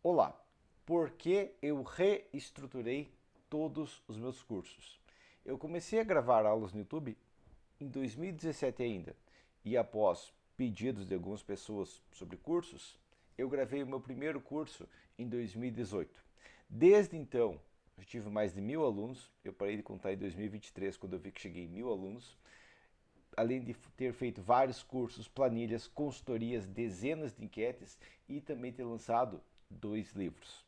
Olá, por que eu reestruturei todos os meus cursos? Eu comecei a gravar aulas no YouTube em 2017 ainda, e após pedidos de algumas pessoas sobre cursos, eu gravei o meu primeiro curso em 2018. Desde então, eu tive mais de 1.000 alunos, eu parei de contar em 2023 quando eu vi que cheguei em 1.000 alunos, além de ter feito vários cursos, planilhas, consultorias, dezenas de enquetes e também ter lançado 2 livros.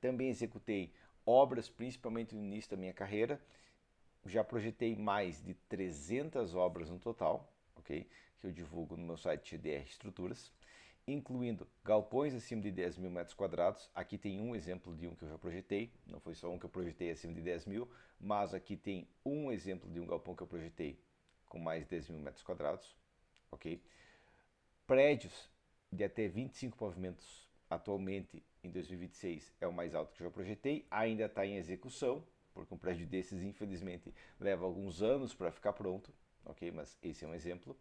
Também executei obras, principalmente no início da minha carreira. Já projetei mais de 300 obras no total, ok? Que eu divulgo no meu site DR Estruturas, incluindo galpões acima de 10 mil metros quadrados. Aqui tem um exemplo de um que eu já projetei, não foi só um que eu projetei acima de 10 mil, mas aqui tem um exemplo de um galpão que eu projetei com mais de 10 mil metros quadrados, ok? Prédios de até 25 pavimentos atualmente em 2026 é o mais alto que eu já projetei, ainda está em execução, porque um prédio desses infelizmente leva alguns anos para ficar pronto, ok? Mas esse é um exemplo.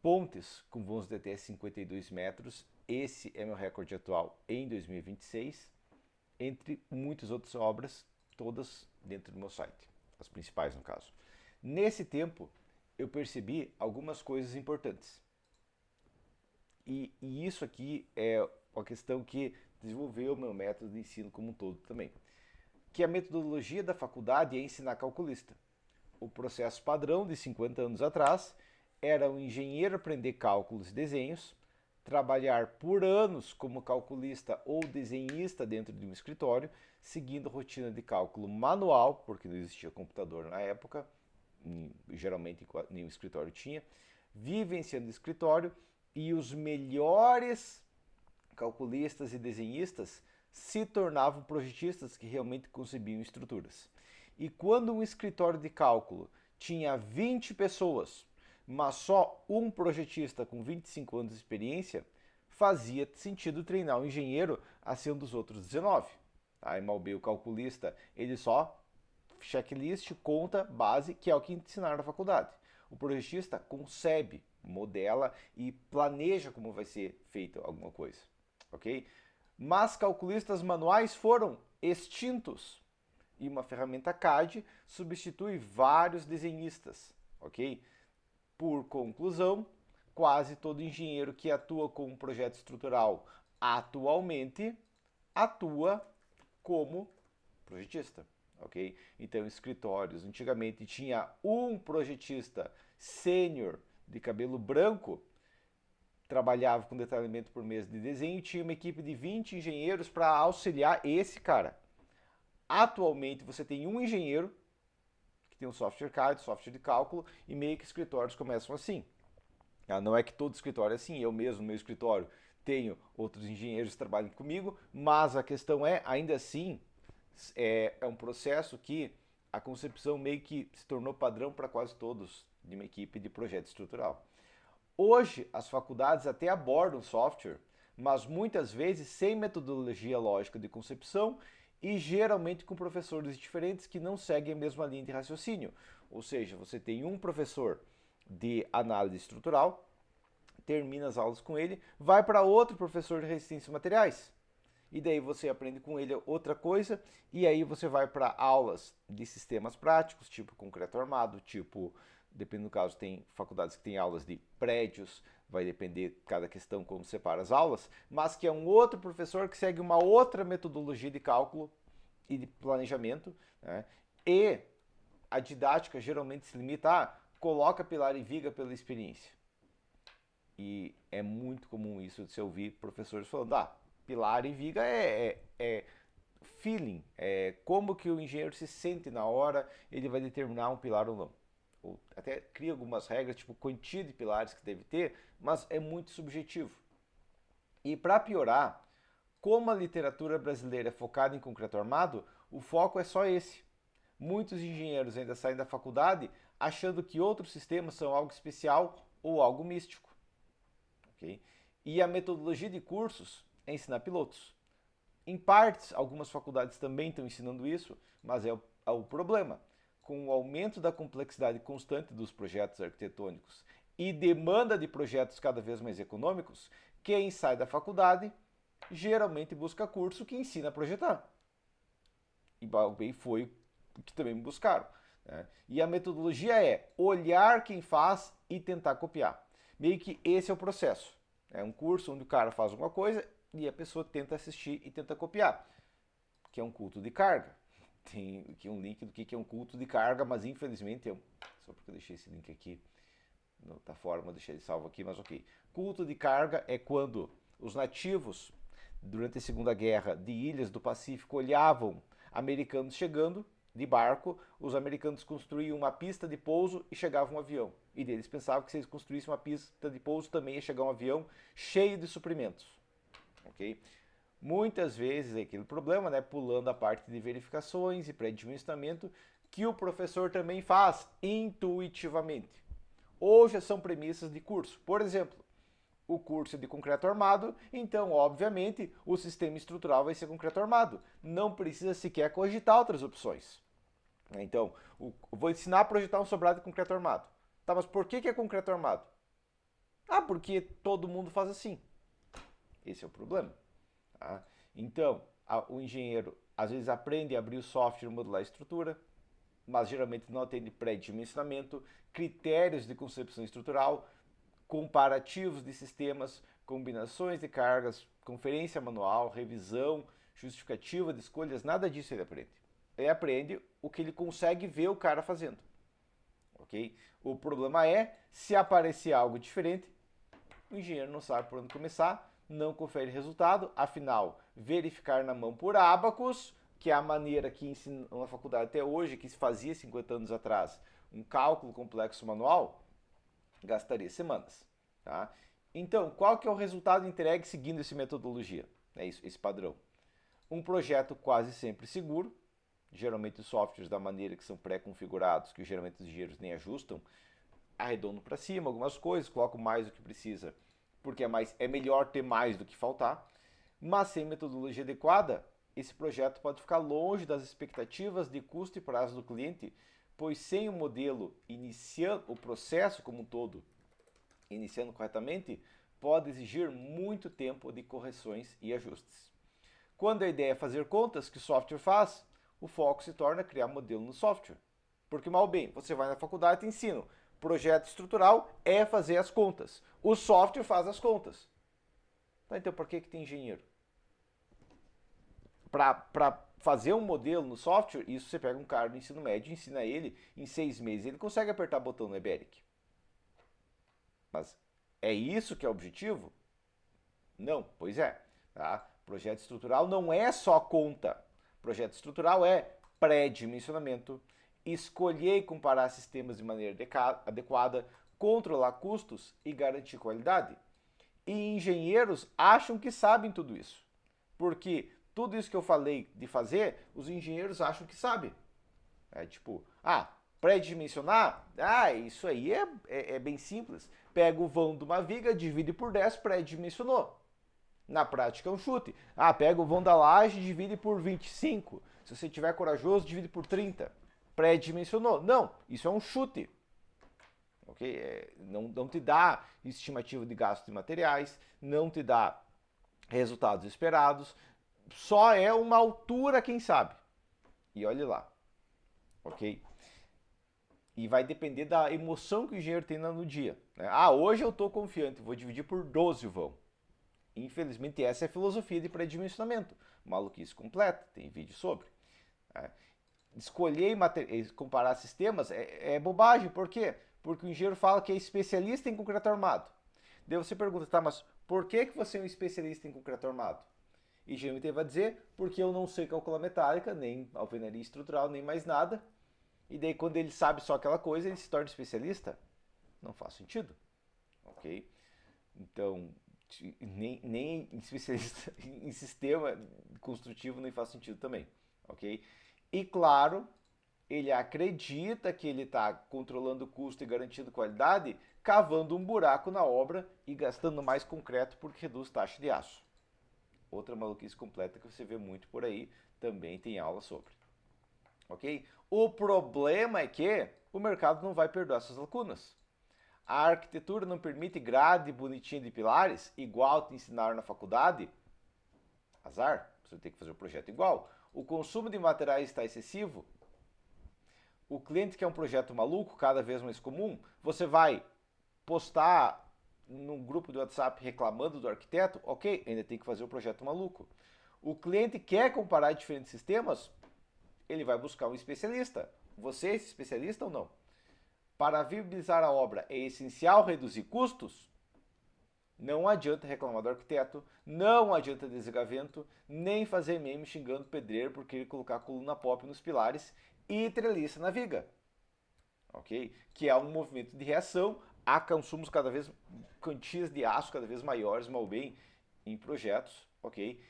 Pontes com voos de até 52 metros, esse é meu recorde atual em 2026, entre muitas outras obras, todas dentro do meu site, as principais no caso. Nesse tempo, eu percebi algumas coisas importantes. E isso aqui é uma questão que desenvolveu o meu método de ensino como um todo também. Que a metodologia da faculdade é ensinar calculista. O processo padrão de 50 anos atrás era o engenheiro aprender cálculos e desenhos, trabalhar por anos como calculista ou desenhista dentro de um escritório, seguindo rotina de cálculo manual, porque não existia computador na época, geralmente nenhum escritório tinha, vivenciando o escritório, e os melhores calculistas e desenhistas se tornavam projetistas que realmente concebiam estruturas. E quando um escritório de cálculo tinha 20 pessoas, mas só um projetista com 25 anos de experiência, fazia sentido treinar o engenheiro a ser um dos outros 19. Aí mal bem o calculista, ele só checklist, conta, base, que é o que ensinaram na faculdade. O projetista concebe, modela e planeja como vai ser feita alguma coisa, ok? Mas calculistas manuais foram extintos e uma ferramenta CAD substitui vários desenhistas, ok? Por conclusão, quase todo engenheiro que atua com um projeto estrutural atualmente atua como projetista, ok? Então, escritórios, antigamente tinha um projetista sênior de cabelo branco, trabalhava com detalhamento por mês de desenho e tinha uma equipe de 20 engenheiros para auxiliar esse cara. Atualmente, você tem um engenheiro que tem um software CAD, software de cálculo, e meio que escritórios começam assim. Não é que todo escritório é assim, eu mesmo, no meu escritório, tenho outros engenheiros que trabalham comigo, mas a questão é, ainda assim, é um processo que a concepção meio que se tornou padrão para quase todos de uma equipe de projeto estrutural. Hoje, as faculdades até abordam software, mas muitas vezes sem metodologia lógica de concepção e geralmente com professores diferentes que não seguem a mesma linha de raciocínio. Ou seja, você tem um professor de análise estrutural, termina as aulas com ele, vai para outro professor de resistência a materiais. E daí você aprende com ele outra coisa, e aí você vai para aulas de sistemas práticos, tipo concreto armado, tipo, dependendo do caso, tem faculdades que têm aulas de prédios, vai depender cada questão como separa as aulas, mas que é um outro professor que segue uma outra metodologia de cálculo e de planejamento, né? E a didática geralmente se limita a coloca pilar e viga pela experiência. E é muito comum isso de se ouvir professores falando, pilar e viga é feeling, é como que o engenheiro se sente na hora, ele vai determinar um pilar ou não. Ou até cria algumas regras, tipo quantia de pilares que deve ter, mas é muito subjetivo. E para piorar, como a literatura brasileira é focada em concreto armado, o foco é só esse. Muitos engenheiros ainda saem da faculdade achando que outros sistemas são algo especial ou algo místico. Okay? E a metodologia de cursos é ensinar pilotos. Em partes, algumas faculdades também estão ensinando isso, mas é o problema. Com o aumento da complexidade constante dos projetos arquitetônicos e demanda de projetos cada vez mais econômicos, quem sai da faculdade geralmente busca curso que ensina a projetar. E bem foi o que também me buscaram. Né? E a metodologia é olhar quem faz e tentar copiar. Meio que esse é o processo. É um curso onde o cara faz alguma coisa e a pessoa tenta assistir e tenta copiar, que é um culto de carga. Tem aqui um link do que é um culto de carga, mas infelizmente, só porque eu deixei esse link aqui, não tá fora, vou deixar ele salvo aqui, mas ok. Culto de carga é quando os nativos, durante a Segunda Guerra de ilhas do Pacífico, olhavam americanos chegando de barco, os americanos construíam uma pista de pouso e chegava um avião. E eles pensavam que se eles construíssem uma pista de pouso também ia chegar um avião cheio de suprimentos. Ok? Muitas vezes é aquele problema, né, pulando a parte de verificações e pré-dimensionamento, que o professor também faz intuitivamente. Hoje são premissas de curso. Por exemplo, o curso é de concreto armado, então, obviamente, o sistema estrutural vai ser concreto armado. Não precisa sequer cogitar outras opções. Então, vou ensinar a projetar um sobrado de concreto armado. Tá, mas por que é concreto armado? Ah, porque todo mundo faz assim. Esse é o problema. Tá? Então, o engenheiro às vezes aprende a abrir o software e modular a estrutura, mas geralmente não atende pré-dimensionamento, critérios de concepção estrutural, comparativos de sistemas, combinações de cargas, conferência manual, revisão, justificativa de escolhas, nada disso ele aprende. Ele aprende o que ele consegue ver o cara fazendo. Ok? O problema é, se aparecer algo diferente, o engenheiro não sabe por onde começar, não confere resultado, afinal, verificar na mão por ábacos, que é a maneira que ensina na faculdade até hoje, que se fazia 50 anos atrás, um cálculo complexo manual, gastaria semanas. Tá? Então, qual que é o resultado entregue seguindo essa metodologia? É isso, esse padrão. Um projeto quase sempre seguro, geralmente os softwares da maneira que são pré-configurados, que geralmente os engenheiros nem ajustam, arredondam para cima algumas coisas, colocam mais do que precisa, porque é melhor ter mais do que faltar, mas sem metodologia adequada, esse projeto pode ficar longe das expectativas de custo e prazo do cliente, pois sem o modelo iniciando o processo como um todo, iniciando corretamente, pode exigir muito tempo de correções e ajustes. Quando a ideia é fazer contas que o software faz, o foco se torna criar modelo no software. Porque, mal bem, você vai na faculdade e te ensina. Projeto estrutural é fazer as contas. O software faz as contas. Tá, então, por que tem engenheiro? Para fazer um modelo no software, isso você pega um cara do ensino médio, ensina ele, em 6 meses ele consegue apertar botão no EBERIC. Mas é isso que é o objetivo? Não, pois é. Tá? Projeto estrutural não é só conta. Projeto estrutural é pré-dimensionamento, escolher e comparar sistemas de maneira adequada, controlar custos e garantir qualidade. E engenheiros acham que sabem tudo isso. Porque tudo isso que eu falei de fazer, os engenheiros acham que sabem. É tipo, pré-dimensionar? Isso aí é bem simples. Pega o vão de uma viga, divide por 10, pré-dimensionou. Na prática é um chute. Pega o vão da laje e divide por 25. Se você tiver corajoso, divide por 30. Pré-dimensionou. Não, isso é um chute. Ok? Não te dá estimativa de gasto de materiais, não te dá resultados esperados. Só é uma altura, quem sabe. E olhe lá. Ok? E vai depender da emoção que o engenheiro tem no dia. Né? Hoje eu estou confiante, vou dividir por 12 o vão. Infelizmente, essa é a filosofia de pré-dimensionamento. Maluquice completa, tem vídeo sobre. Escolher e comparar sistemas é bobagem. Por quê? Porque o engenheiro fala que é especialista em concreto armado. Daí você pergunta, tá, mas por que você é um especialista em concreto armado? E geralmente ele vai dizer, porque eu não sei calcular metálica, nem alvenaria estrutural, nem mais nada. E daí quando ele sabe só aquela coisa, ele se torna especialista? Não faz sentido. Ok? Então, nem especialista em sistema construtivo nem faz sentido também, ok? E claro, ele acredita que ele está controlando o custo e garantindo qualidade, cavando um buraco na obra e gastando mais concreto porque reduz taxa de aço. Outra maluquice completa que você vê muito por aí, também tem aula sobre. Ok? O problema é que o mercado não vai perdoar essas lacunas. A arquitetura não permite grade bonitinha de pilares, igual te ensinaram na faculdade? azar, você vai ter que fazer o projeto igual. O consumo de materiais está excessivo, o cliente quer um projeto maluco, cada vez mais comum, você vai postar num grupo do WhatsApp reclamando do arquiteto, ok, ainda tem que fazer o projeto maluco. O cliente quer comparar diferentes sistemas, ele vai buscar um especialista. Você é esse especialista ou não? Para viabilizar a obra é essencial reduzir custos? Não adianta reclamar do arquiteto, não adianta desligamento, nem fazer meme xingando o pedreiro porque ele colocar coluna pop nos pilares e treliça na viga. Ok? Que é um movimento de reação a consumos cada vez, quantias de aço cada vez maiores, mal bem, em projetos, ok?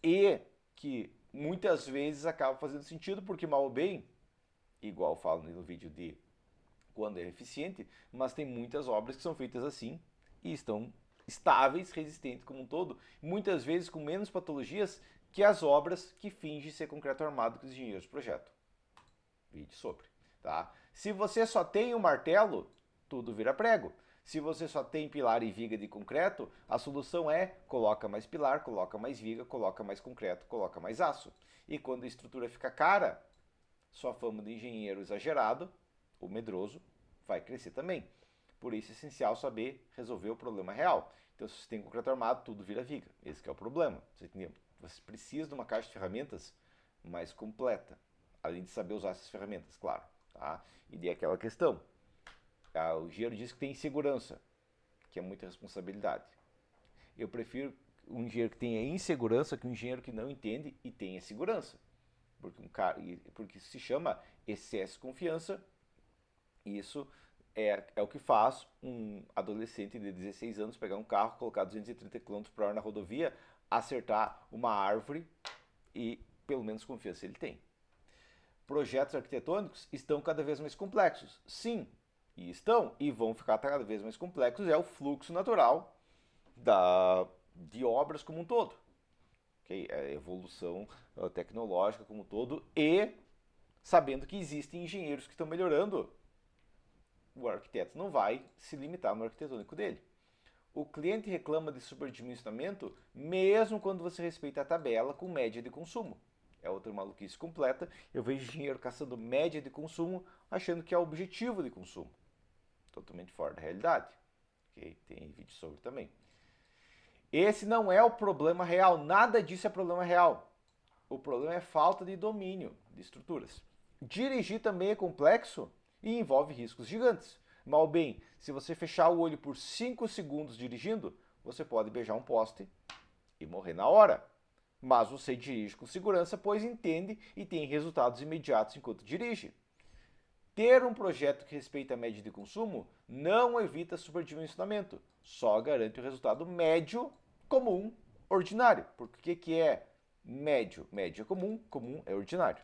E que muitas vezes acaba fazendo sentido porque mal bem, igual eu falo no vídeo de quando é eficiente, mas tem muitas obras que são feitas assim e estão estáveis, resistentes como um todo, muitas vezes com menos patologias que as obras que fingem ser concreto armado que os engenheiros projetam. Vídeo sobre, tá? Se você só tem um martelo, tudo vira prego. Se você só tem pilar e viga de concreto, a solução é coloca mais pilar, coloca mais viga, coloca mais concreto, coloca mais aço. E quando a estrutura fica cara, sua fama de engenheiro exagerado, ou medroso, vai crescer também. Por isso é essencial saber resolver o problema real. Então, se você tem concreto armado, tudo vira viga. Esse é o problema. Você precisa de uma caixa de ferramentas mais completa. Além de saber usar essas ferramentas, claro. Tá? E daí aquela questão. O engenheiro diz que tem insegurança, que é muita responsabilidade. Eu prefiro um engenheiro que tenha insegurança que um engenheiro que não entende e tenha segurança. Porque isso se chama excesso de confiança. E isso é o que faz um adolescente de 16 anos pegar um carro, colocar 230 km por hora na rodovia, acertar uma árvore e pelo menos confiança ele tem. Projetos arquitetônicos estão cada vez mais complexos. Sim, e estão e vão ficar cada vez mais complexos. É o fluxo natural de obras como um todo. Okay? É a evolução tecnológica como um todo e sabendo que existem engenheiros que estão melhorando, o arquiteto não vai se limitar no arquitetônico dele. O cliente reclama de superdimensionamento mesmo quando você respeita a tabela com média de consumo. É outra maluquice completa. Eu vejo engenheiro caçando média de consumo achando que é objetivo de consumo. Totalmente fora da realidade. Okay? Tem vídeo sobre também. Esse não é o problema real. Nada disso é problema real. O problema é falta de domínio de estruturas. Dirigir também é complexo e envolve riscos gigantes. Mal bem, se você fechar o olho por 5 segundos dirigindo, você pode beijar um poste e morrer na hora. Mas você dirige com segurança, pois entende e tem resultados imediatos enquanto dirige. Ter um projeto que respeita a média de consumo não evita superdimensionamento, só garante o resultado médio, comum, ordinário. Porque o que é médio? Médio é comum, comum é ordinário.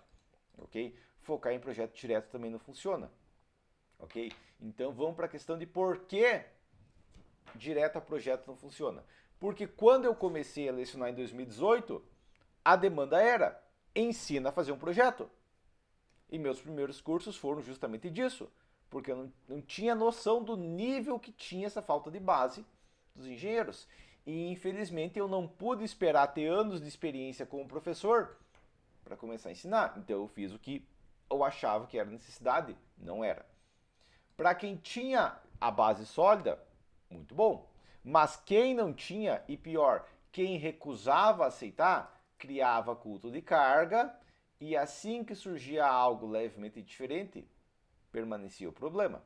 Ok? Focar em projeto direto também não funciona. Ok? Então vamos para a questão de por que direto a projeto não funciona. Porque quando eu comecei a lecionar em 2018, a demanda era ensina a fazer um projeto. E meus primeiros cursos foram justamente disso, porque eu não tinha noção do nível que tinha essa falta de base dos engenheiros. E infelizmente eu não pude esperar ter anos de experiência como professor para começar a ensinar. Então eu fiz o que eu achava que era necessidade, não era. Para quem tinha a base sólida, muito bom. Mas quem não tinha, e pior, quem recusava aceitar, criava culto de carga, e assim que surgia algo levemente diferente, permanecia o problema.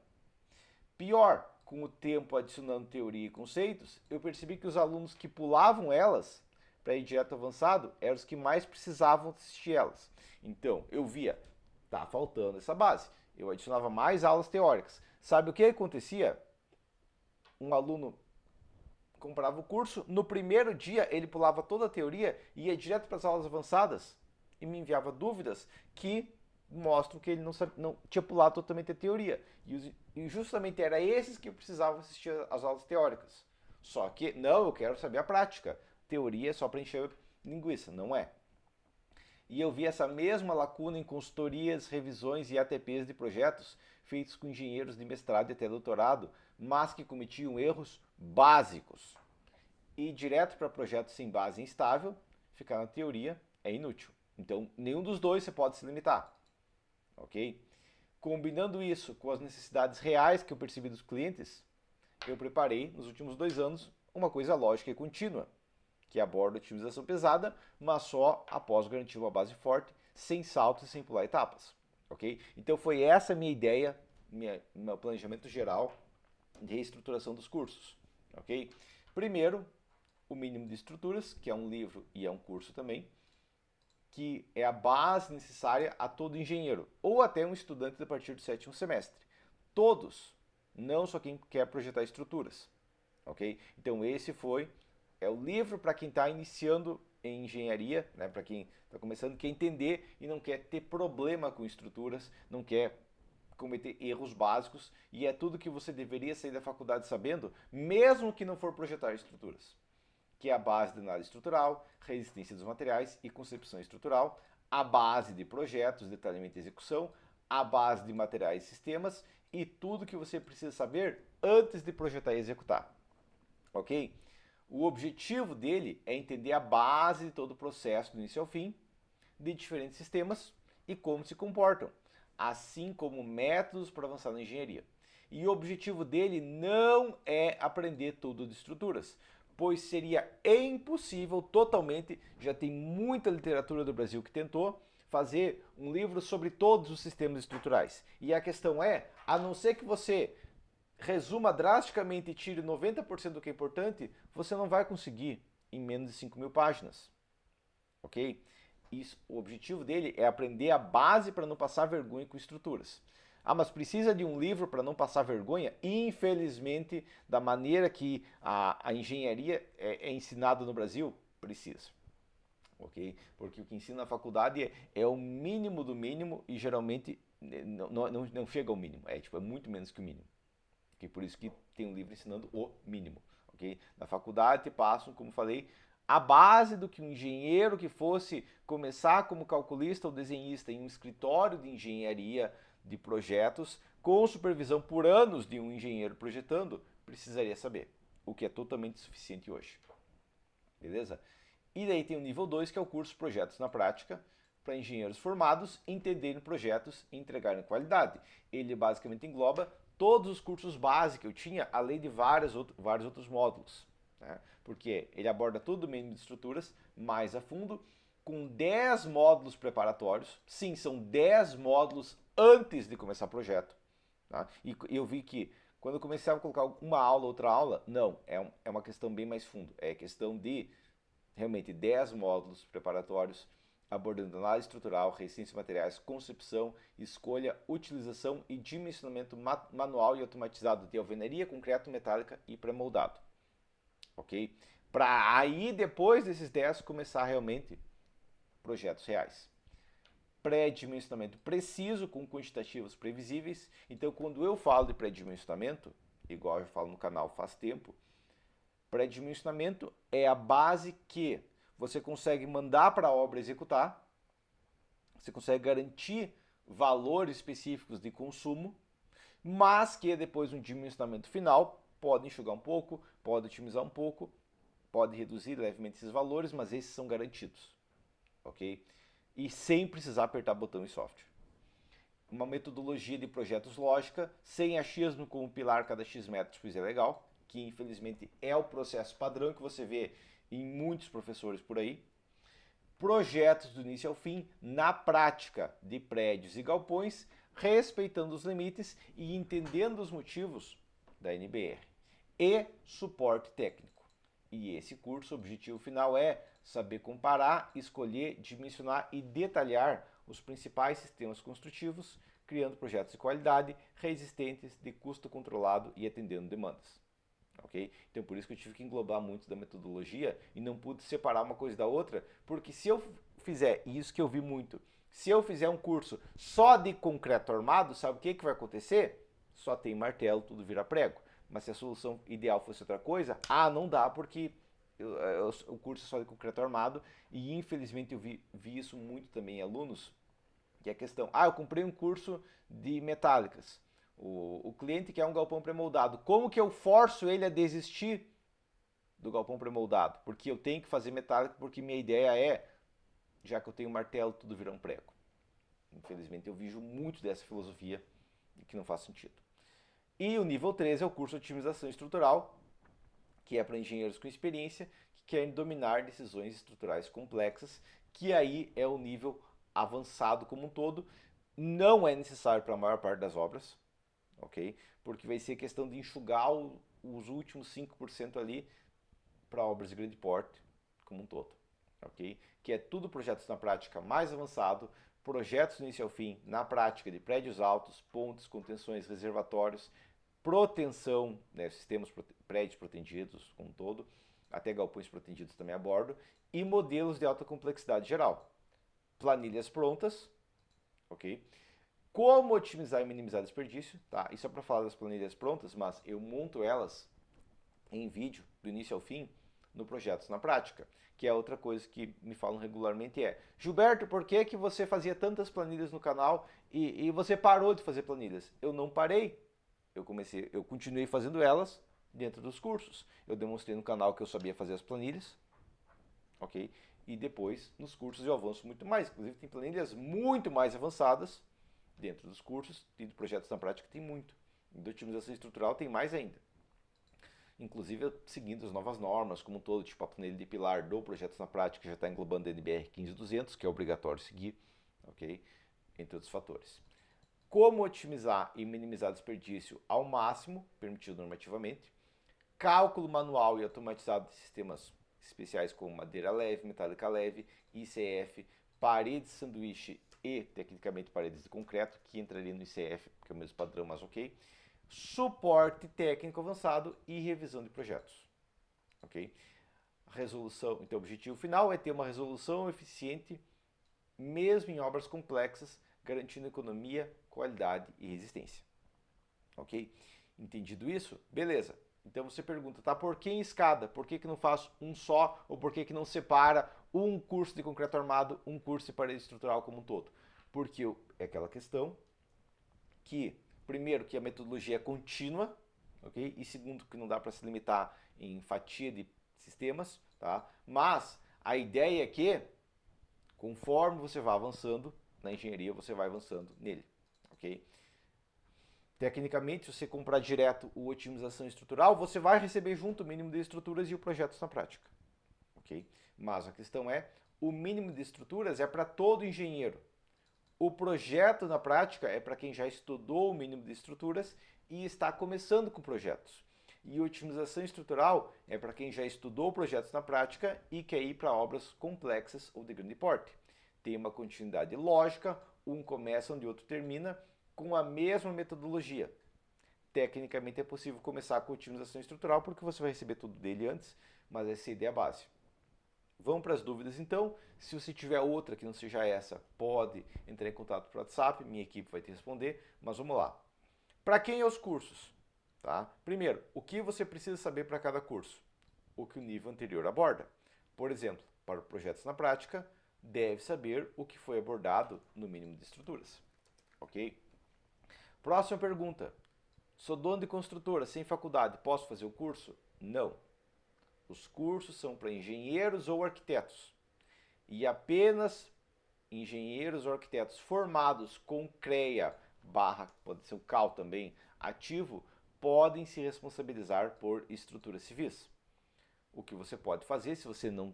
Pior, com o tempo adicionando teoria e conceitos, eu percebi que os alunos que pulavam elas para ir direto avançado eram os que mais precisavam assistir elas. Então, eu via, tá faltando essa base. Eu adicionava mais aulas teóricas. Sabe o que acontecia? Um aluno comprava o curso, no primeiro dia ele pulava toda a teoria e ia direto para as aulas avançadas e me enviava dúvidas que mostram que ele não tinha pulado totalmente a teoria. E justamente era esses que eu precisava assistir às aulas teóricas. Só que, não, eu quero saber a prática. Teoria é só para encher linguiça, não é. E eu vi essa mesma lacuna em consultorias, revisões e ATPs de projetos feitos com engenheiros de mestrado e até doutorado, mas que cometiam erros básicos. E direto para projetos sem base instável, ficar na teoria é inútil. Então, nenhum dos dois você pode se limitar, ok? Combinando isso com as necessidades reais que eu percebi dos clientes, eu preparei, nos últimos 2 anos, uma coisa lógica e contínua, que aborda a otimização pesada, mas só após garantir uma base forte, sem saltos e sem pular etapas, ok? Então foi essa a minha ideia, meu planejamento geral de reestruturação dos cursos, ok? Primeiro, o mínimo de estruturas, que é um livro e é um curso também, que é a base necessária a todo engenheiro, ou até um estudante a partir do 7º semestre. Todos, não só quem quer projetar estruturas, ok? Então esse é o livro para quem está iniciando em engenharia, né? Para quem está começando, quer entender e não quer ter problema com estruturas, não quer cometer erros básicos, e é tudo que você deveria sair da faculdade sabendo, mesmo que não for projetar estruturas, que é a base de análise estrutural, resistência dos materiais e concepção estrutural, a base de projetos, detalhamento e execução, a base de materiais e sistemas e tudo que você precisa saber antes de projetar e executar, ok? O objetivo dele é entender a base de todo o processo do início ao fim, de diferentes sistemas e como se comportam, assim como métodos para avançar na engenharia. E o objetivo dele não é aprender tudo de estruturas, pois seria impossível totalmente, já tem muita literatura do Brasil que tentou, fazer um livro sobre todos os sistemas estruturais. E a questão é, a não ser que você resuma drasticamente e tire 90% do que é importante, você não vai conseguir em menos de 5.000 páginas, ok? Isso, o objetivo dele é aprender a base para não passar vergonha com estruturas. Ah, mas precisa de um livro para não passar vergonha? Infelizmente, da maneira que a engenharia é ensinada no Brasil, precisa. Ok? Porque o que ensina na faculdade é o mínimo do mínimo e geralmente não chega ao mínimo. É muito menos que o mínimo. Okay? Por isso que tem um livro ensinando o mínimo. Okay? Na faculdade te passam, como falei, a base do que um engenheiro que fosse começar como calculista ou desenhista em um escritório de engenharia de projetos, com supervisão por anos de um engenheiro projetando, precisaria saber, o que é totalmente suficiente hoje. Beleza? E daí tem o nível 2, que é o curso Projetos na Prática, para engenheiros formados entenderem projetos e entregarem qualidade. Ele basicamente engloba todos os cursos básicos que eu tinha, além de vários outros módulos. Né? Porque ele aborda todo o mínimo de estruturas mais a fundo, com 10 módulos preparatórios. Sim, são 10 módulos antes de começar o projeto. Tá? E eu vi que quando eu comecei a colocar uma aula, outra aula, não, é uma questão bem mais fundo. É questão de realmente 10 módulos preparatórios abordando análise estrutural, resistência de materiais, concepção, escolha, utilização e dimensionamento manual e automatizado de alvenaria, concreto, metálica e pré-moldado. Ok? Para aí, depois desses 10, começar realmente projetos reais. Pré-dimensionamento preciso, com quantitativos previsíveis. Então, quando eu falo de pré-dimensionamento, igual eu falo no canal faz tempo, pré-dimensionamento é a base que você consegue mandar para a obra executar, você consegue garantir valores específicos de consumo, mas que depois no dimensionamento final pode enxugar um pouco, pode otimizar um pouco, pode reduzir levemente esses valores, mas esses são garantidos, ok? E sem precisar apertar botão em software. Uma metodologia de projetos lógica, sem achismo como pilar cada x metros, pois é legal, que infelizmente é o processo padrão que você vê em muitos professores por aí. Projetos do início ao fim, na prática de prédios e galpões, respeitando os limites e entendendo os motivos da NBR. E suporte técnico. E esse curso, o objetivo final é saber comparar, escolher, dimensionar e detalhar os principais sistemas construtivos, criando projetos de qualidade, resistentes, de custo controlado e atendendo demandas. Okay? Então por isso que eu tive que englobar muito da metodologia e não pude separar uma coisa da outra, porque se eu fizer, e isso que eu vi muito, se eu fizer um curso só de concreto armado, sabe o que vai acontecer? Só tem martelo, tudo vira prego. Mas se a solução ideal fosse outra coisa, não dá porque o curso é só de concreto armado e infelizmente eu vi isso muito também em alunos, que é a questão, eu comprei um curso de metálicas, o cliente quer um galpão pré-moldado, como que eu forço ele a desistir do galpão pré-moldado, porque eu tenho que fazer metálico, porque minha ideia é, já que eu tenho martelo, tudo virar um prego. Infelizmente eu vejo muito dessa filosofia que não faz sentido. E o nível 3 é o curso de otimização estrutural, que é para engenheiros com experiência que querem dominar decisões estruturais complexas, que aí é o nível avançado como um todo. Não é necessário para a maior parte das obras, ok? Porque vai ser questão de enxugar os últimos 5% ali para obras de grande porte como um todo, ok? Que é tudo projetos na prática mais avançado, projetos do início ao fim, na prática, de prédios altos, pontes, contenções, reservatórios, proteção, né, sistemas prédios protegidos como um todo, até galpões protegidos também a bordo, e modelos de alta complexidade geral. Planilhas prontas, ok? Como otimizar e minimizar desperdício, tá? Isso é para falar das planilhas prontas, mas eu monto elas em vídeo, do início ao fim, no Projetos na Prática, que é outra coisa que me falam regularmente Gilberto, por que, que você fazia tantas planilhas no canal e você parou de fazer planilhas? Eu não parei, eu continuei fazendo elas dentro dos cursos. Eu demonstrei no canal que eu sabia fazer as planilhas, ok? E depois, nos cursos eu avanço muito mais. Inclusive, tem planilhas muito mais avançadas dentro dos cursos, e de Projetos na Prática tem muito. E de otimização estrutural tem mais ainda. Inclusive seguindo as novas normas, como um todo, tipo a planilha de pilar do Projetos na Prática já está englobando a NBR 15200, que é obrigatório seguir, ok? Entre outros fatores. Como otimizar e minimizar desperdício ao máximo, permitido normativamente. Cálculo manual e automatizado de sistemas especiais como madeira leve, metálica leve, ICF, paredes sanduíche e, tecnicamente, paredes de concreto, que entraria no ICF, que é o mesmo padrão, mas ok. Suporte técnico avançado e revisão de projetos. Ok? Resolução, então o objetivo final é ter uma resolução eficiente, mesmo em obras complexas, garantindo economia, qualidade e resistência. Ok? Entendido isso? Beleza. Então você pergunta, tá, por que em escada? Por que não faço um só? Ou por que não separa um curso de concreto armado, um curso de parede estrutural como um todo? Porque é aquela questão que, primeiro, que a metodologia é contínua, ok? E segundo, que não dá para se limitar em fatia de sistemas, tá? Mas a ideia é que, conforme você vai avançando na engenharia, você vai avançando nele, ok? Tecnicamente, se você comprar direto o otimização estrutural, você vai receber junto o mínimo de estruturas e o projeto na prática, ok? Mas a questão é, o mínimo de estruturas é para todo engenheiro. O projeto na prática é para quem já estudou o mínimo de estruturas e está começando com projetos. E otimização estrutural é para quem já estudou projetos na prática e quer ir para obras complexas ou de grande porte. Tem uma continuidade lógica, um começa onde o outro termina, com a mesma metodologia. Tecnicamente é possível começar com otimização estrutural porque você vai receber tudo dele antes, mas essa é a ideia base. Vamos para as dúvidas então. Se você tiver outra que não seja essa, pode entrar em contato pelo WhatsApp, minha equipe vai te responder, mas vamos lá. Para quem é os cursos? Tá? Primeiro, o que você precisa saber para cada curso? O que o nível anterior aborda. Por exemplo, para projetos na prática, deve saber o que foi abordado no mínimo de estruturas. Ok? Próxima pergunta. Sou dono de construtora, sem faculdade, posso fazer o curso? Não. Os cursos são para engenheiros ou arquitetos. E apenas engenheiros ou arquitetos formados com CREA, pode ser o CAL também, ativo, podem se responsabilizar por estruturas civis. O que você pode fazer, se você não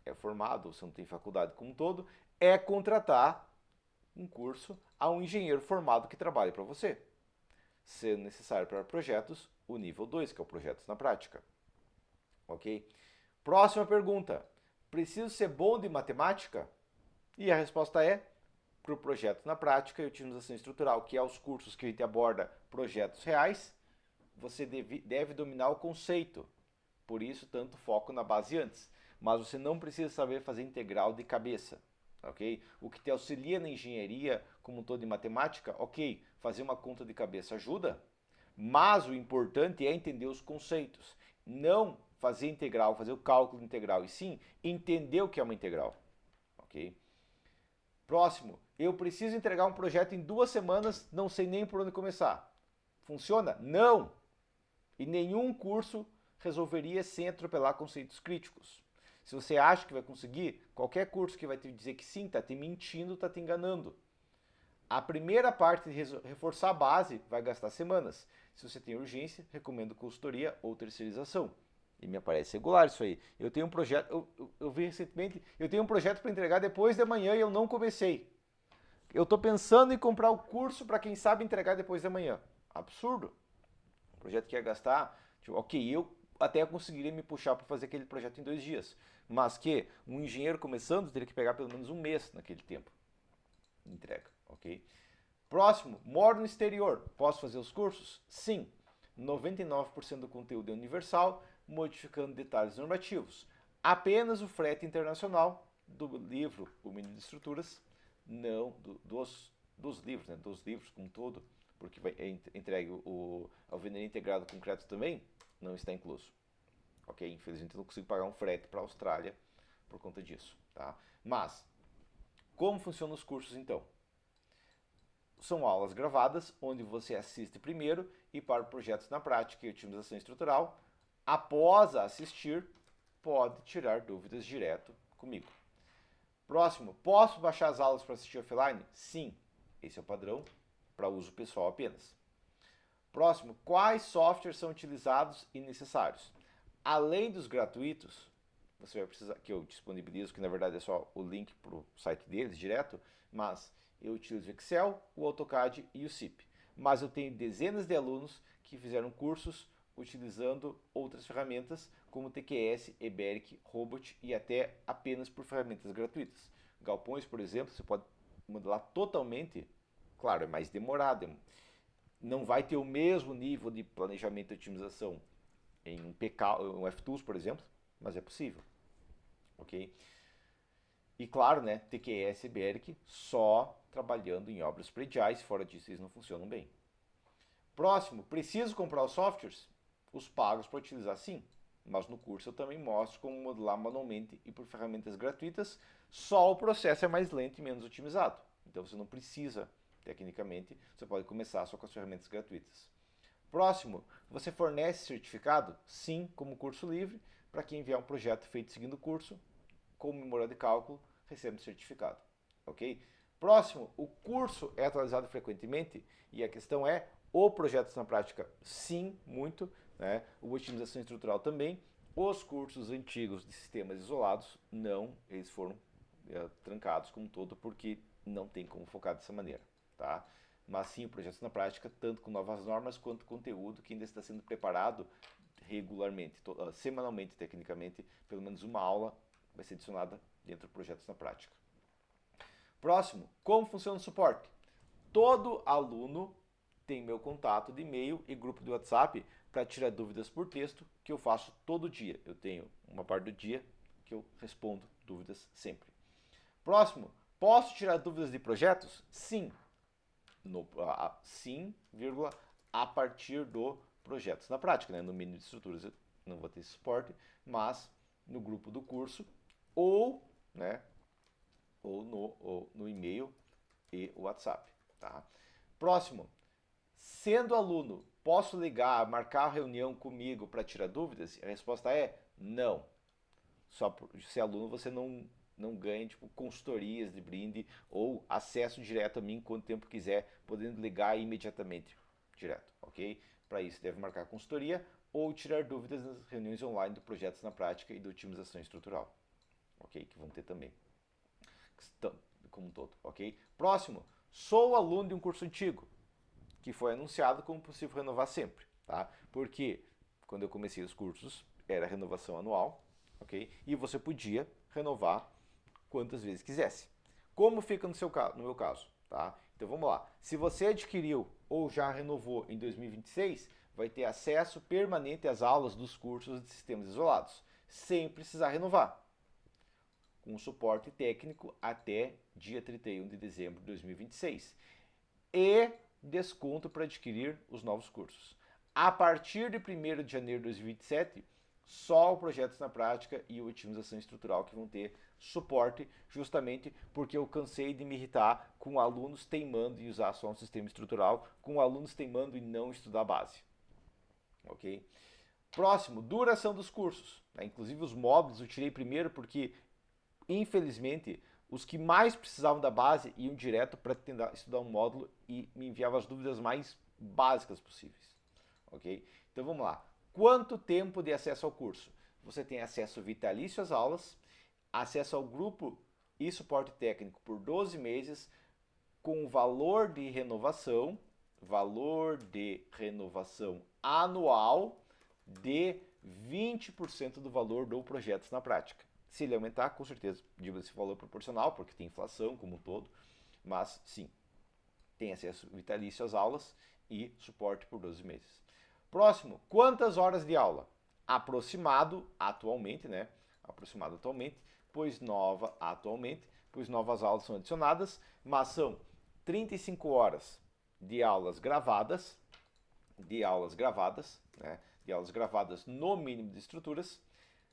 é formado, ou você não tem faculdade como um todo, é contratar um curso a um engenheiro formado que trabalhe para você. Sendo necessário para projetos, o nível 2, que é o projetos na prática. Ok? Próxima pergunta. Preciso ser bom de matemática? E a resposta é, para o projeto na prática e otimização estrutural, que é os cursos que a gente aborda projetos reais, você deve dominar o conceito. Por isso, tanto foco na base antes. Mas você não precisa saber fazer integral de cabeça. Ok? O que te auxilia na engenharia, como um todo em matemática, ok, fazer uma conta de cabeça ajuda, mas o importante é entender os conceitos. Não fazer integral, fazer o cálculo integral, e sim entender o que é uma integral. Ok? Próximo, eu preciso entregar um projeto em 2 semanas, não sei nem por onde começar. Funciona? Não! E nenhum curso resolveria sem atropelar conceitos críticos. Se você acha que vai conseguir, qualquer curso que vai te dizer que sim, está te mentindo, está te enganando. A primeira parte de reforçar a base vai gastar semanas. Se você tem urgência, recomendo consultoria ou terceirização. E me aparece regular isso aí. Eu tenho um projeto, eu vi recentemente, eu tenho um projeto para entregar depois de amanhã e eu não comecei. Eu estou pensando em comprar o curso para quem sabe entregar depois de amanhã. Absurdo. O projeto que ia gastar, tipo, ok, eu até conseguiria me puxar para fazer aquele projeto em 2 dias. Mas que um engenheiro começando teria que pegar pelo menos um mês naquele tempo de entrega, ok? Próximo, moro no exterior. Posso fazer os cursos? Sim. 99% do conteúdo é universal, modificando detalhes normativos. Apenas o frete internacional do livro O Mínimo de Estruturas, não dos livros, né? Dos livros como todo, porque é entregue ao vender integrado com crédito também, não está incluso. Ok? Infelizmente eu não consigo pagar um frete para a Austrália por conta disso. Tá? Mas, como funcionam os cursos então? São aulas gravadas, onde você assiste primeiro e para projetos na prática e otimização estrutural. Após assistir, pode tirar dúvidas direto comigo. Próximo, posso baixar as aulas para assistir offline? Sim, esse é o padrão para uso pessoal apenas. Próximo, quais softwares são utilizados e necessários? Além dos gratuitos, você vai precisar, que eu disponibilizo, que na verdade é só o link para o site deles direto, mas eu utilizo o Excel, o AutoCAD e o CIP. Mas eu tenho dezenas de alunos que fizeram cursos utilizando outras ferramentas como TQS, Eberic, Robot e até apenas por ferramentas gratuitas. Galpões, por exemplo, você pode modelar totalmente, claro, é mais demorado, não vai ter o mesmo nível de planejamento e otimização em um PK, um FTools, por exemplo, mas é possível, ok? E claro, né, TQS e Eberic só trabalhando em obras prediais, fora disso eles não funcionam bem. Próximo, preciso comprar os softwares? Os pagos para utilizar sim, mas no curso eu também mostro como modelar manualmente e por ferramentas gratuitas, só o processo é mais lento e menos otimizado. Então você não precisa, tecnicamente, você pode começar só com as ferramentas gratuitas. Próximo, você fornece certificado? Sim, como curso livre, para quem enviar um projeto feito seguindo o curso, como memória de cálculo, recebe certificado. Ok? Próximo, o curso é atualizado frequentemente e a questão é, o projeto na prática, sim, muito, né? O otimização estrutural também. Os cursos antigos de sistemas isolados, não, eles foram trancados como um todo porque não tem como focar dessa maneira, tá? Mas sim, o projeto na prática, tanto com novas normas quanto conteúdo que ainda está sendo preparado regularmente, semanalmente, tecnicamente, pelo menos uma aula vai ser adicionada dentro do projetos na prática. Próximo, como funciona o suporte? Todo aluno tem meu contato de e-mail e grupo de WhatsApp para tirar dúvidas por texto, que eu faço todo dia. Eu tenho uma parte do dia que eu respondo dúvidas sempre. Próximo, posso tirar dúvidas de projetos? Sim. Sim, vírgula, a partir do projetos na prática, né? No mínimo de estruturas eu não vou ter esse suporte, mas no grupo do curso ou, né, ou no e-mail e WhatsApp, tá? Próximo, sendo aluno, posso ligar, marcar reunião comigo para tirar dúvidas? A resposta é não. Só por ser aluno você não ganha tipo consultorias de brinde ou acesso direto a mim quanto tempo quiser, podendo ligar imediatamente direto, ok? Para isso deve marcar consultoria ou tirar dúvidas nas reuniões online do Projetos na Prática e da Otimização Estrutural, ok? Que vão ter também, como um todo, ok? Próximo, sou aluno de um curso antigo que foi anunciado como possível renovar sempre, tá? Porque quando eu comecei os cursos era renovação anual, ok? E você podia renovar quantas vezes quisesse. Como fica no meu caso, tá? Então vamos lá. Se você adquiriu ou já renovou em 2026, vai ter acesso permanente às aulas dos cursos de sistemas isolados, sem precisar renovar, com suporte técnico até dia 31 de dezembro de 2026. E desconto para adquirir os novos cursos. A partir de 1º de janeiro de 2027, só o Projetos na Prática e o Otimização Estrutural que vão ter suporte, justamente porque eu cansei de me irritar com alunos teimando em usar só um sistema estrutural, com alunos teimando em não estudar base. Ok? Próximo, duração dos cursos. Inclusive os módulos eu tirei primeiro porque, infelizmente, os que mais precisavam da base iam direto para tentar estudar um módulo e me enviavam as dúvidas mais básicas possíveis. Ok? Então vamos lá. Quanto tempo de acesso ao curso? Você tem acesso vitalício às aulas, acesso ao grupo e suporte técnico por 12 meses, com valor de renovação anual de 20% do valor do Projetos na Prática. Se ele aumentar, com certeza, digo esse valor proporcional, porque tem inflação como um todo, mas sim, tem acesso vitalício às aulas e suporte por 12 meses. Próximo, quantas horas de aula? Aproximado atualmente, pois novas aulas são adicionadas, mas são 35 horas de aulas gravadas, no mínimo de estruturas,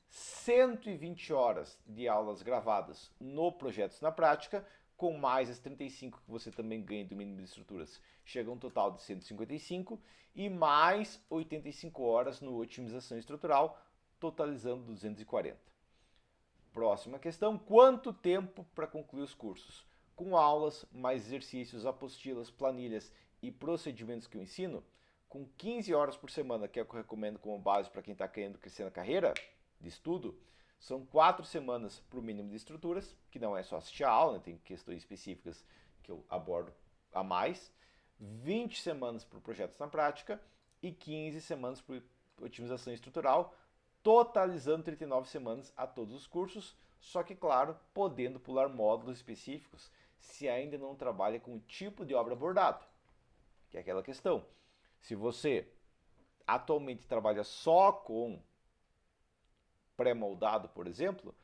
120 horas de aulas gravadas no Projetos na Prática, com mais as 35 que você também ganha do mínimo de estruturas, chega a um total de 155, e mais 85 horas no Otimização Estrutural, totalizando 240. Próxima questão, quanto tempo para concluir os cursos? Com aulas, mais exercícios, apostilas, planilhas e procedimentos que eu ensino, com 15 horas por semana, que é o que eu recomendo como base para quem está querendo crescer na carreira de estudo, são 4 semanas para o mínimo de estruturas, que não é só assistir a aula, tem questões específicas que eu abordo a mais, 20 semanas para projetos na prática e 15 semanas para otimização estrutural, totalizando 39 semanas a todos os cursos, só que, claro, podendo pular módulos específicos se ainda não trabalha com o tipo de obra abordado, que é aquela questão. Se você atualmente trabalha só com pré-moldado, por exemplo,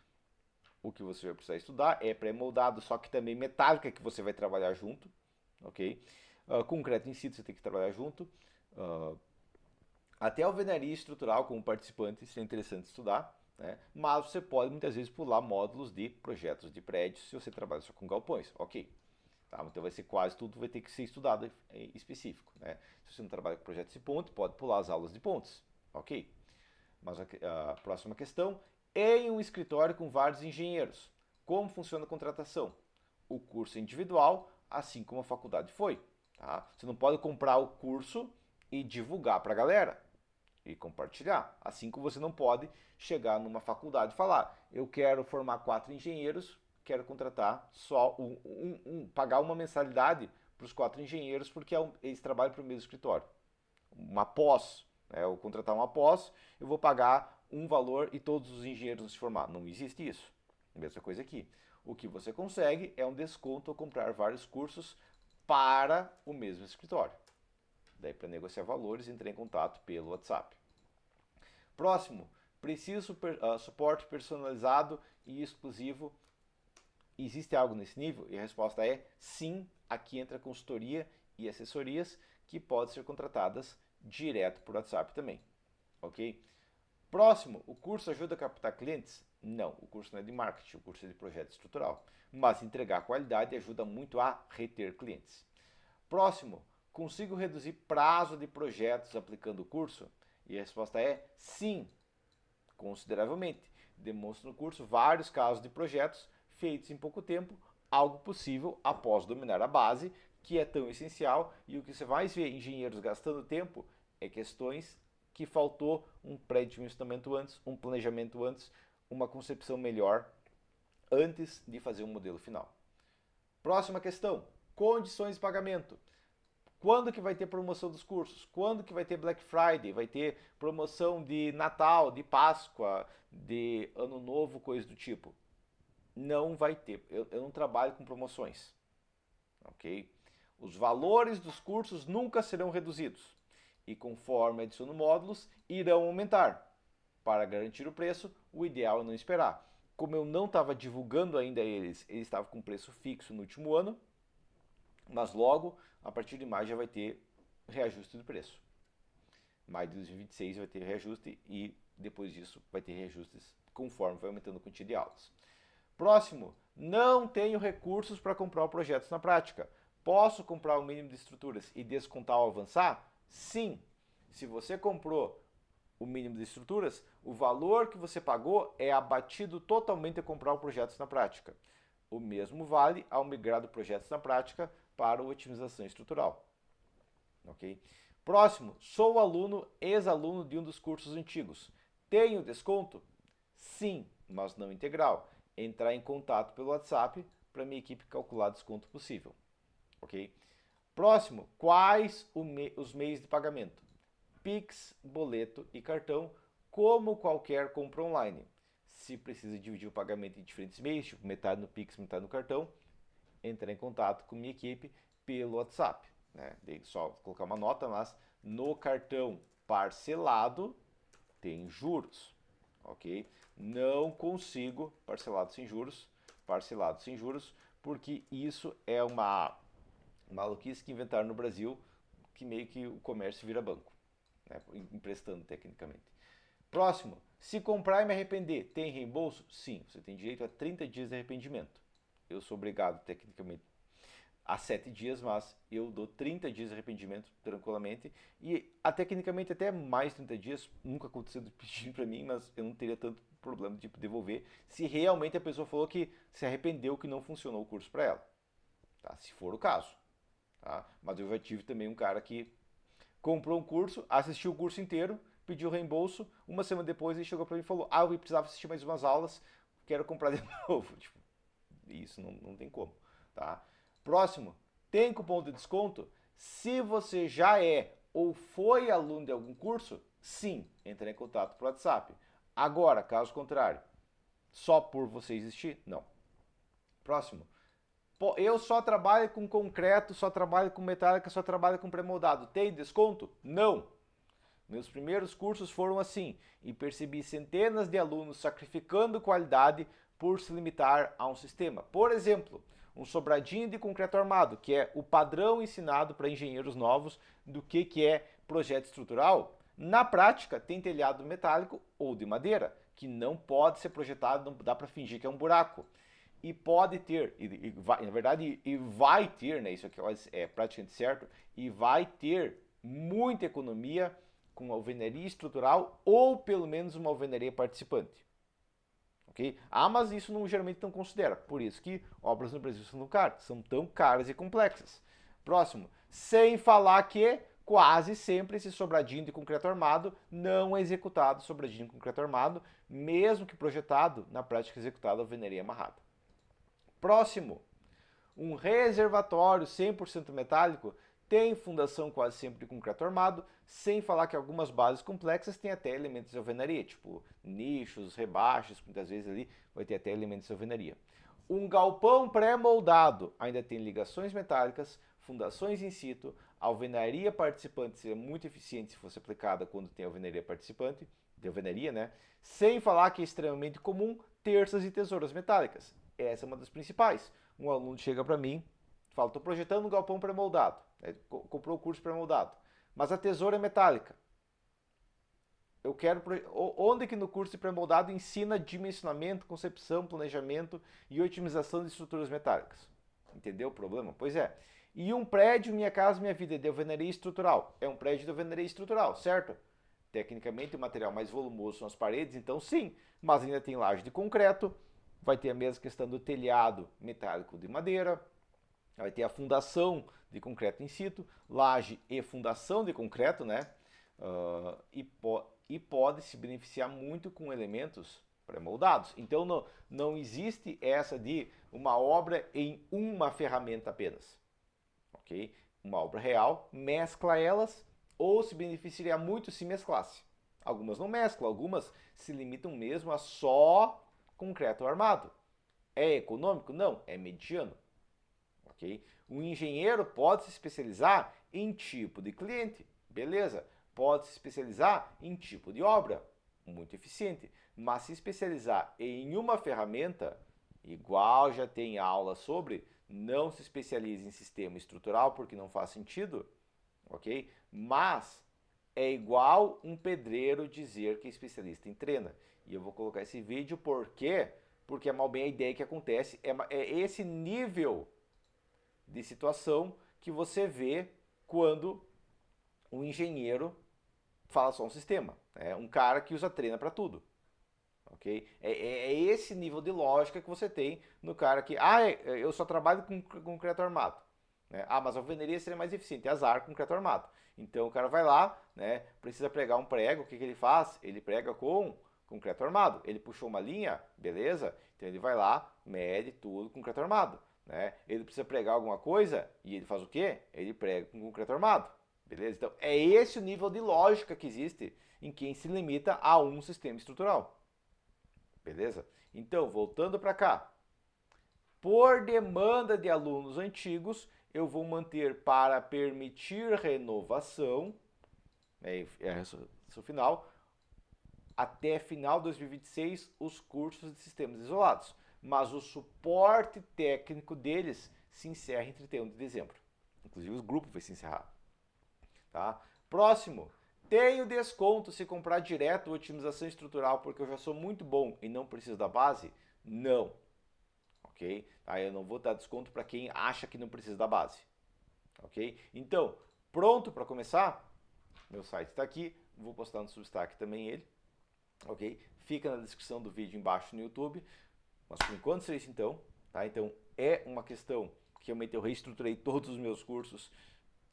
o que você vai precisar estudar é pré-moldado, só que também metálica, que você vai trabalhar junto, ok? Concreto in situ você tem que trabalhar junto. Até alvenaria estrutural como participante, isso é interessante estudar, né? Mas você pode muitas vezes pular módulos de projetos de prédios se você trabalha só com galpões, ok? Tá? Então vai ser quase tudo, vai ter que ser estudado específico, né? Se você não trabalha com projetos de ponte, pode pular as aulas de pontes, ok? Mas a próxima questão, em um escritório com vários engenheiros, como funciona a contratação? O curso é individual, assim como a faculdade foi. Tá? Você não pode comprar o curso e divulgar para a galera e compartilhar. Assim como você não pode chegar numa faculdade e falar, eu quero formar 4 engenheiros, quero contratar só pagar uma mensalidade para os 4 engenheiros porque eles trabalham para o mesmo escritório. Uma pós, eu contratar uma pós, eu vou pagar um valor e todos os engenheiros vão se formar. Não existe isso. Mesma coisa aqui. O que você consegue é um desconto ao comprar vários cursos para o mesmo escritório. Daí, para negociar valores, entre em contato pelo WhatsApp. Próximo, preciso suporte personalizado e exclusivo. Existe algo nesse nível? E a resposta é sim. Aqui entra consultoria e assessorias que podem ser contratadas direto por WhatsApp também. Ok? Próximo, o curso ajuda a captar clientes? Não, o curso não é de marketing, o curso é de projeto estrutural. Mas entregar qualidade ajuda muito a reter clientes. Próximo, consigo reduzir prazo de projetos aplicando o curso? E a resposta é sim, consideravelmente. Demonstra no curso vários casos de projetos feitos em pouco tempo, algo possível após dominar a base, que é tão essencial, e o que você vai ver engenheiros gastando tempo é questões que faltou um pré-dimensionamento antes, um planejamento antes, uma concepção melhor antes de fazer um modelo final. Próxima questão, condições de pagamento. Quando que vai ter promoção dos cursos? Quando que vai ter Black Friday? Vai ter promoção de Natal, de Páscoa, de Ano Novo, coisa do tipo? Não vai ter. Eu não trabalho com promoções. Ok? Os valores dos cursos nunca serão reduzidos. E conforme adiciono módulos, irão aumentar. Para garantir o preço, o ideal é não esperar. Como eu não estava divulgando ainda eles estavam com preço fixo no último ano, mas logo, a partir de maio, já vai ter reajuste de preço. Maio de 2026 vai ter reajuste e depois disso vai ter reajustes conforme vai aumentando a quantidade de aulas. Próximo, não tenho recursos para comprar projetos na prática. Posso comprar o mínimo de estruturas e descontar ao avançar? Sim. Se você comprou o mínimo de estruturas, o valor que você pagou é abatido totalmente a comprar o projetos na prática. O mesmo vale ao migrar do projetos na prática para a otimização estrutural. Ok? Próximo, sou aluno, ex-aluno de um dos cursos antigos. Tenho desconto? Sim, mas não integral. Entrar em contato pelo WhatsApp para minha equipe calcular desconto possível. Ok? Próximo, quais os meios de pagamento? Pix, boleto e cartão, como qualquer compra online. Se precisa dividir o pagamento em diferentes meios, tipo metade no Pix, metade no cartão, entrar em contato com minha equipe pelo WhatsApp. Né? Só colocar uma nota, mas no cartão parcelado tem juros, ok? Não consigo parcelado sem juros, porque isso é uma maluquice que inventaram no Brasil, que meio que o comércio vira banco, né? Emprestando tecnicamente. Próximo, se comprar e me arrepender, tem reembolso? Sim, você tem direito a 30 dias de arrependimento. Eu sou obrigado tecnicamente a 7 dias, mas eu dou 30 dias de arrependimento tranquilamente. E tecnicamente até mais 30 dias, nunca aconteceu de pedir para mim, mas eu não teria tanto problema de devolver se realmente a pessoa falou que se arrependeu que não funcionou o curso para ela. Tá? Se for o caso. Tá? Mas eu já tive também um cara que comprou um curso, assistiu o curso inteiro, pediu reembolso, uma semana depois ele chegou para mim e falou: eu precisava assistir mais umas aulas, quero comprar de novo. Tipo, isso não tem como. Tá? Próximo, tem cupom de desconto? Se você já é ou foi aluno de algum curso, sim, entre em contato pelo WhatsApp. Agora, caso contrário, só por você existir? Não. Próximo, eu só trabalho com concreto, só trabalho com metálica, só trabalho com pré-moldado. Tem desconto? Não. Meus primeiros cursos foram assim e percebi centenas de alunos sacrificando qualidade por se limitar a um sistema. Por exemplo, um sobradinho de concreto armado, que é o padrão ensinado para engenheiros novos do que é projeto estrutural. Na prática, tem telhado metálico ou de madeira, que não pode ser projetado, não dá para fingir que é um buraco. E pode ter, na verdade, e vai ter, né, isso aqui é praticamente certo, e vai ter muita economia com alvenaria estrutural ou pelo menos uma alvenaria participante. Okay? Mas isso geralmente não considera. Por isso que obras no Brasil são tão caras e complexas. Próximo. Sem falar que quase sempre esse sobradinho de concreto armado não é executado sobradinho de concreto armado, mesmo que projetado, na prática executado alvenaria amarrada. Próximo. Um reservatório 100% metálico tem fundação quase sempre de concreto armado, sem falar que algumas bases complexas têm até elementos de alvenaria, tipo nichos, rebaixos, muitas vezes ali vai ter até elementos de alvenaria. Um galpão pré-moldado ainda tem ligações metálicas, fundações in situ, alvenaria participante seria muito eficiente se fosse aplicada quando tem alvenaria participante, de alvenaria, né? Sem falar que é extremamente comum terças e tesouras metálicas. Essa é uma das principais. Um aluno chega para mim, fala, estou projetando um galpão pré-moldado. Comprou o curso pré-moldado. Mas a tesoura é metálica. Eu quero. Onde que no curso de pré-moldado ensina dimensionamento, concepção, planejamento e otimização de estruturas metálicas? Entendeu o problema? Pois é. E um prédio, Minha Casa Minha Vida, de alvenaria estrutural. É um prédio de alvenaria estrutural, certo? Tecnicamente, o material mais volumoso são as paredes, então sim. Mas ainda tem laje de concreto. Vai ter a mesma questão do telhado metálico de madeira. Vai ter a fundação de concreto in situ, laje e fundação de concreto, né? E pode se beneficiar muito com elementos pré-moldados. Então não existe essa de uma obra em uma ferramenta apenas. Ok? Uma obra real, mescla elas ou se beneficiaria muito se mesclasse. Algumas não mesclam, algumas se limitam mesmo a só concreto armado. É econômico? Não, é mediano. Okay? Um engenheiro pode se especializar em tipo de cliente, beleza. Pode se especializar em tipo de obra, muito eficiente. Mas se especializar em uma ferramenta, igual já tem aula sobre, não se especialize em sistema estrutural porque não faz sentido, ok? Mas é igual um pedreiro dizer que é especialista em trena. E eu vou colocar esse vídeo porque é mal bem a ideia que acontece, é esse nível de situação que você vê quando um engenheiro fala só um sistema. É um cara que usa treina para tudo. Ok? É esse nível de lógica que você tem no cara que, eu só trabalho com concreto armado. Né? Ah, mas a alvenaria seria mais eficiente. Azar com concreto armado. Então o cara vai lá, né? Precisa pregar um prego, o que ele faz? Ele prega com concreto armado. Ele puxou uma linha, beleza? Então ele vai lá, mede tudo com concreto armado. Né? Ele precisa pregar alguma coisa e ele faz o quê? Ele prega com concreto armado. Beleza? Então é esse o nível de lógica que existe em quem se limita a um sistema estrutural. Beleza? Então, voltando para cá. Por demanda de alunos antigos, eu vou manter para permitir renovação, o final, até final de 2026, os cursos de sistemas isolados. Mas o suporte técnico deles se encerra em 31 de dezembro. Inclusive, o grupo vai se encerrar. Tá? Próximo. Tenho desconto se comprar direto otimização estrutural porque eu já sou muito bom e não preciso da base? Não. Ok? Tá? Eu não vou dar desconto para quem acha que não precisa da base. Ok? Então, pronto para começar? Meu site está aqui. Vou postar no Substack também ele. Ok? Fica na descrição do vídeo embaixo no YouTube. Mas por enquanto é isso então. Tá? Então, é uma questão que realmente eu reestruturei todos os meus cursos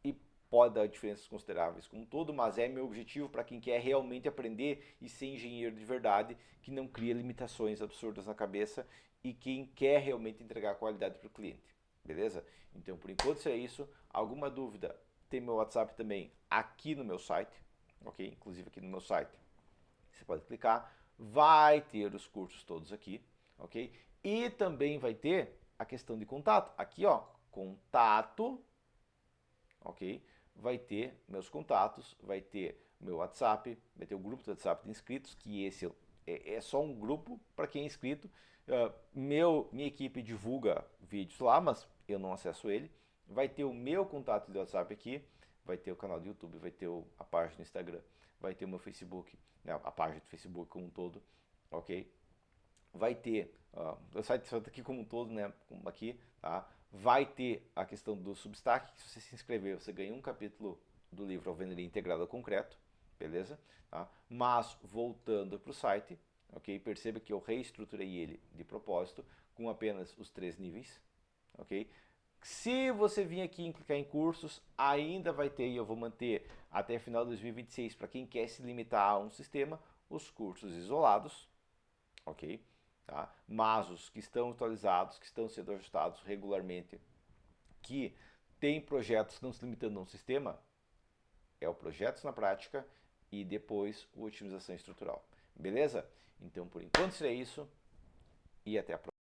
e pode dar diferenças consideráveis como um todo, mas é meu objetivo para quem quer realmente aprender e ser engenheiro de verdade, que não cria limitações absurdas na cabeça e quem quer realmente entregar qualidade para o cliente, beleza? Então, por enquanto é isso. Alguma dúvida, tem meu WhatsApp também aqui no meu site, ok? Inclusive aqui no meu site, você pode clicar, vai ter os cursos todos aqui, ok? E também vai ter a questão de contato, aqui ó, contato, ok? Vai ter meus contatos, vai ter meu WhatsApp, vai ter o grupo do WhatsApp de inscritos, que esse é só um grupo para quem é inscrito. Minha equipe divulga vídeos lá, mas eu não acesso ele. Vai ter o meu contato de WhatsApp aqui, vai ter o canal do YouTube, vai ter a página do Instagram, vai ter o meu Facebook, né, a página do Facebook como um todo, ok? Vai ter o site aqui como um todo, né, como aqui, tá? Vai ter a questão do Substack, que se você se inscrever, você ganha um capítulo do livro Alvenaria Integrada ao Concreto, beleza? Tá? Mas, voltando para o site, ok? Perceba que eu reestruturei ele de propósito, com apenas os 3 níveis, ok? Se você vir aqui e clicar em cursos, ainda vai ter, e eu vou manter até final de 2026, para quem quer se limitar a um sistema, os cursos isolados, ok? Tá? Mas os que estão atualizados, que estão sendo ajustados regularmente, que tem projetos que estão se limitando a um sistema, é o projetos na prática e depois o otimização estrutural. Beleza? Então, por enquanto, seria isso e até a próxima.